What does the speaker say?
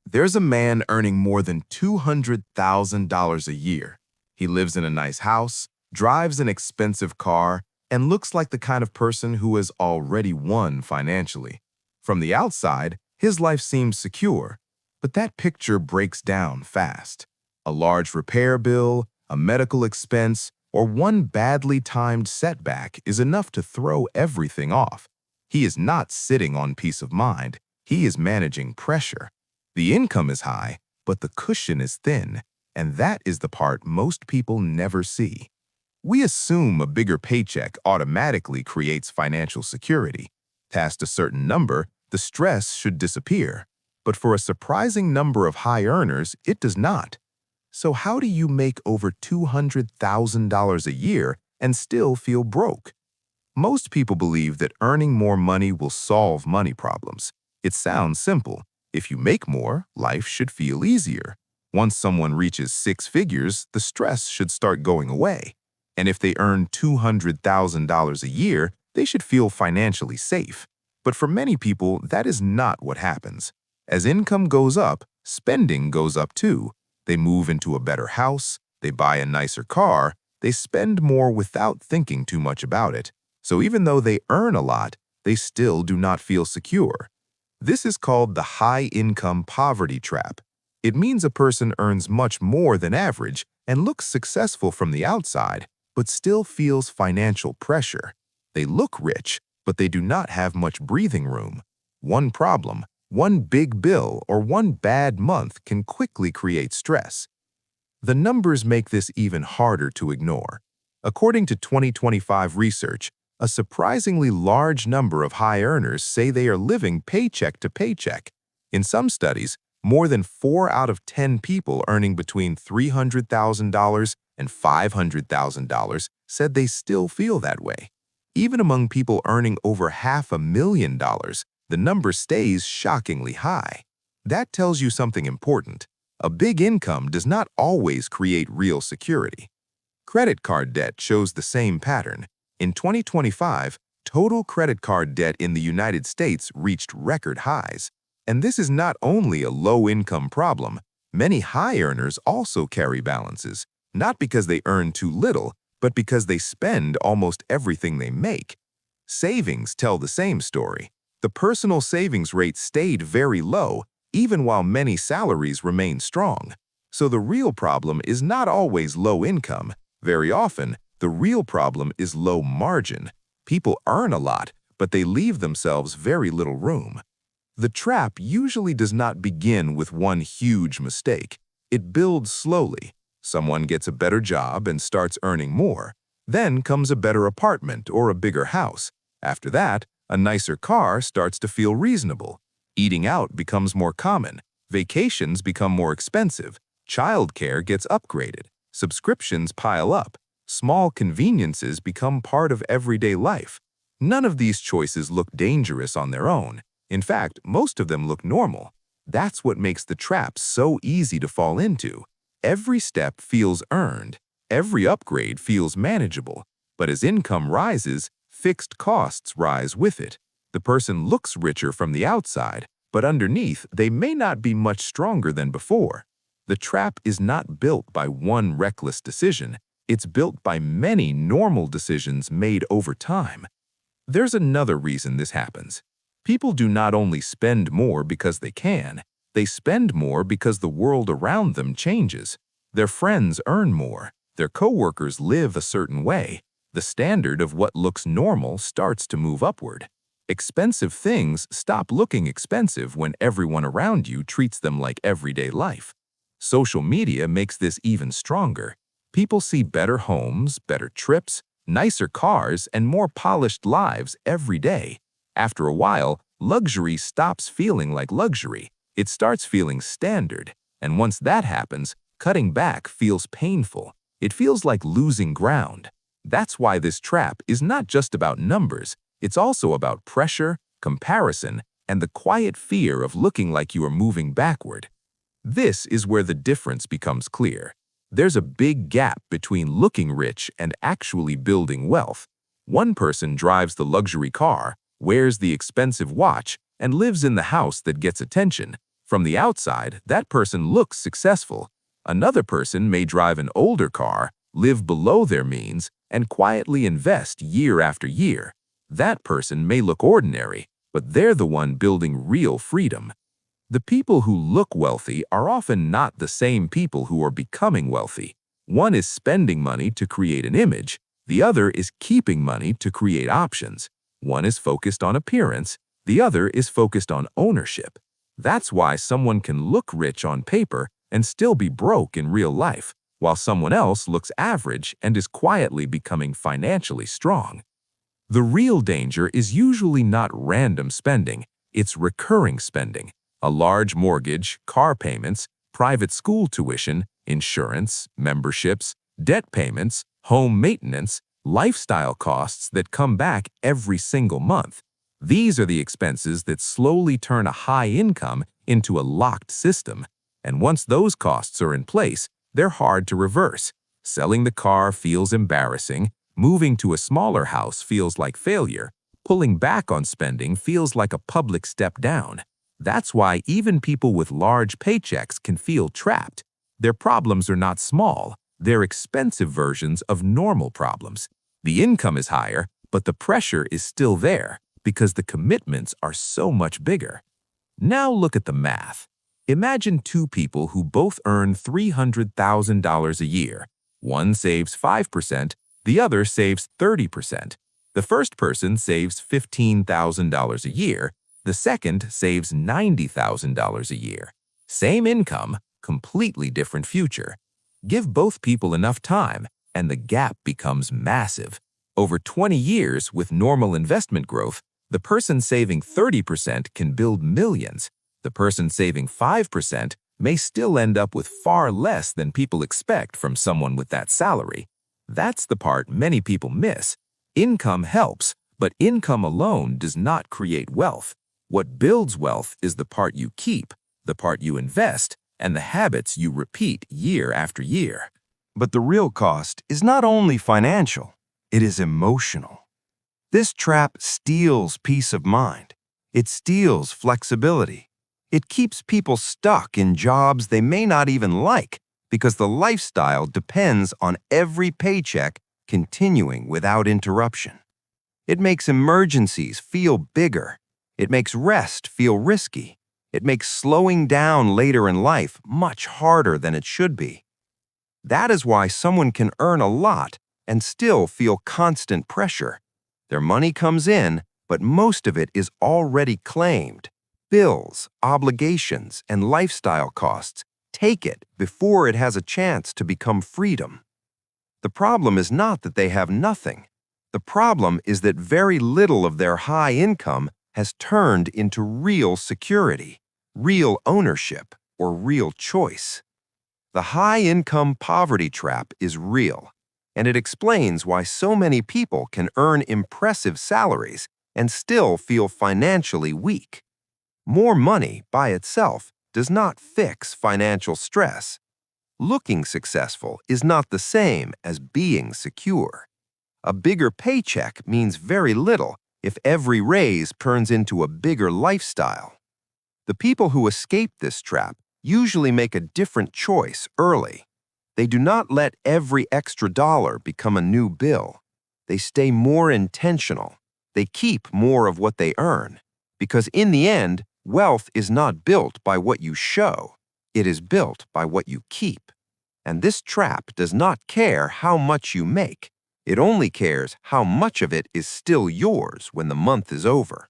There's a man earning more than $200,000 a year. He lives in a nice house, drives an expensive car, and looks like the kind of person who has already won financially. From the outside, his life seems secure, but that picture breaks down fast. A large repair bill, a medical expense, or one badly timed setback is enough to throw everything off. He is not sitting on peace of mind. He is managing pressure. The income is high, but the cushion is thin, and that is the part most people never see. We assume a bigger paycheck automatically creates financial security. Past a certain number, the stress should disappear. But for a surprising number of high earners, it does not. So how do you make over $200,000 a year and still feel broke? Most people believe that earning more money will solve money problems. It sounds simple. If you make more, life should feel easier. Once someone reaches six figures, the stress should start going away. And if they earn $200,000 a year, they should feel financially safe. But for many people, that is not what happens. As income goes up, spending goes up too. They move into a better house, they buy a nicer car, they spend more without thinking too much about it. So even though they earn a lot, they still do not feel secure. This is called the high-income poverty trap. It means a person earns much more than average and looks successful from the outside, but still feels financial pressure. They look rich, but they do not have much breathing room. One problem, one big bill, or one bad month can quickly create stress. The numbers make this even harder to ignore. According to 2025 research, a surprisingly large number of high earners say they are living paycheck to paycheck. In some studies, more than 4 out of 10 people earning between $300,000 and $500,000 said they still feel that way. Even among people earning over $500,000, the number stays shockingly high. That tells you something important. A big income does not always create real security. Credit card debt shows the same pattern. In 2025, total credit card debt in the United States reached record highs. And this is not only a low-income problem. Many high earners also carry balances, not because they earn too little, but because they spend almost everything they make. Savings tell the same story. The personal savings rate stayed very low, even while many salaries remained strong. So the real problem is not always low income. Very often, the real problem is low margin. People earn a lot, but they leave themselves very little room. The trap usually does not begin with one huge mistake. It builds slowly. Someone gets a better job and starts earning more. Then comes a better apartment or a bigger house. After that, a nicer car starts to feel reasonable. Eating out becomes more common. Vacations become more expensive. Childcare gets upgraded. Subscriptions pile up. Small conveniences become part of everyday life. None of these choices look dangerous on their own. In fact, most of them look normal. That's what makes the trap so easy to fall into. Every step feels earned. Every upgrade feels manageable. But as income rises, fixed costs rise with it. The person looks richer from the outside, but underneath, they may not be much stronger than before. The trap is not built by one reckless decision. It's built by many normal decisions made over time. There's another reason this happens. People do not only spend more because they can, they spend more because the world around them changes. Their friends earn more. Their coworkers live a certain way. The standard of what looks normal starts to move upward. Expensive things stop looking expensive when everyone around you treats them like everyday life. Social media makes this even stronger. People see better homes, better trips, nicer cars, and more polished lives every day. After a while, luxury stops feeling like luxury. It starts feeling standard. And once that happens, cutting back feels painful. It feels like losing ground. That's why this trap is not just about numbers. It's also about pressure, comparison, and the quiet fear of looking like you are moving backward. This is where the difference becomes clear. There's a big gap between looking rich and actually building wealth. One person drives the luxury car, wears the expensive watch, and lives in the house that gets attention. From the outside, that person looks successful. Another person may drive an older car, live below their means, and quietly invest year after year. That person may look ordinary, but they're the one building real freedom. The people who look wealthy are often not the same people who are becoming wealthy. One is spending money to create an image. The other is keeping money to create options. One is focused on appearance. The other is focused on ownership. That's why someone can look rich on paper and still be broke in real life, while someone else looks average and is quietly becoming financially strong. The real danger is usually not random spending, it's recurring spending. A large mortgage, car payments, private school tuition, insurance, memberships, debt payments, home maintenance, lifestyle costs that come back every single month. These are the expenses that slowly turn a high income into a locked system. And once those costs are in place, they're hard to reverse. Selling the car feels embarrassing. Moving to a smaller house feels like failure. Pulling back on spending feels like a public step down. That's why even people with large paychecks can feel trapped. Their problems are not small. They're expensive versions of normal problems. The income is higher, but the pressure is still there because the commitments are so much bigger. Now look at the math. Imagine two people who both earn $300,000 a year. One saves 5%, the other saves 30%. The first person saves $15,000 a year. The second saves $90,000 a year. Same income, completely different future. Give both people enough time, and the gap becomes massive. Over 20 years with normal investment growth, the person saving 30% can build millions. The person saving 5% may still end up with far less than people expect from someone with that salary. That's the part many people miss. Income helps, but income alone does not create wealth. What builds wealth is the part you keep, the part you invest, and the habits you repeat year after year. But the real cost is not only financial, it is emotional. This trap steals peace of mind. It steals flexibility. It keeps people stuck in jobs they may not even like because the lifestyle depends on every paycheck continuing without interruption. It makes emergencies feel bigger. It makes rest feel risky. It makes slowing down later in life much harder than it should be. That is why someone can earn a lot and still feel constant pressure. Their money comes in, but most of it is already claimed. Bills, obligations, and lifestyle costs take it before it has a chance to become freedom. The problem is not that they have nothing. The problem is that very little of their high income has turned into real security, real ownership, or real choice. The high-income poverty trap is real, and it explains why so many people can earn impressive salaries and still feel financially weak. More money by itself does not fix financial stress. Looking successful is not the same as being secure. A bigger paycheck means very little if every raise turns into a bigger lifestyle. The people who escape this trap usually make a different choice early. They do not let every extra dollar become a new bill. They stay more intentional. They keep more of what they earn. Because in the end, wealth is not built by what you show. It is built by what you keep. And this trap does not care how much you make. It only cares how much of it is still yours when the month is over.